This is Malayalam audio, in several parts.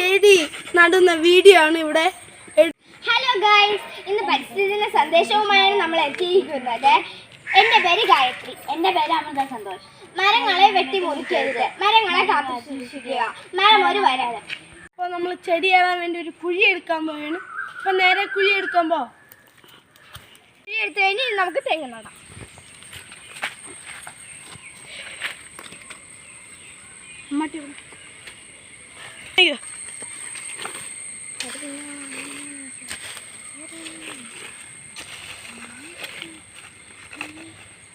ചെടി നടുന്ന വീഡിയോ ആണ് ഇവിടെ. ഹലോ ഗൈസ്, ഇന്ന് പരിസ്ഥിതി ദിന സന്ദേശവുമായാണ് നമ്മൾ എത്തിയിരിക്കുന്നത്. എൻ്റെ പേര് ഗായത്രി. എൻ്റെ പേര് അമൃത സന്തോഷ്. മരങ്ങളെ വെട്ടിമുറിക്കരുത്, മരങ്ങളെ കാത്തു സൂക്ഷിക്കുക, മരം ഒരു വരം. അപ്പോൾ നമ്മൾ ചെടി നടാൻ വേണ്ടി ഒരു കുഴി എടുക്കാൻ പോവുകയാണ്. അപ്പോൾ നേരെ കുഴി എടുക്കുമ്പോൾ കുഴി എടുത്തു കഴിഞ്ഞ് നമുക്ക് തെങ്ങ് നടാം.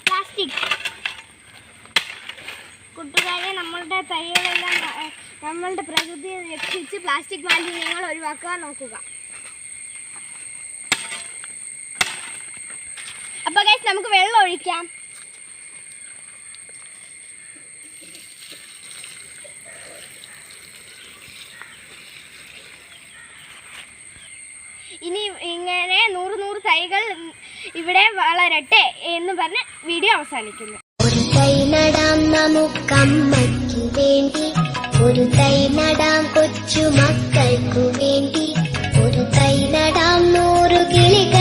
പ്ലാസ്റ്റിക് കൂട്ടുകാരെ, നമ്മളുടെ തൈകളെല്ലാം നമ്മളുടെ പ്രകൃതിയെ രക്ഷിച്ച് പ്ലാസ്റ്റിക് മാലിന്യങ്ങൾ ഒഴിവാക്കാൻ നോക്കുക. അപ്പോൾ ഗൈസ്, നമുക്ക് വെള്ളം ഒഴിക്കാം. ഇനി ഇങ്ങനെ 100 തൈകൾ ഇവിടെ വളരട്ടെ എന്ന് പറഞ്ഞ് വീഡിയോ അവസാനിക്കുന്നു. ഒരു തൈ നടാം നമുക്കമ്മയ്ക്ക് വേണ്ടി, ഒരു തൈ നടാം കൊച്ചു മക്കൾക്കു വേണ്ടി, ഒരു തൈ നടാം 100 കിളികൾ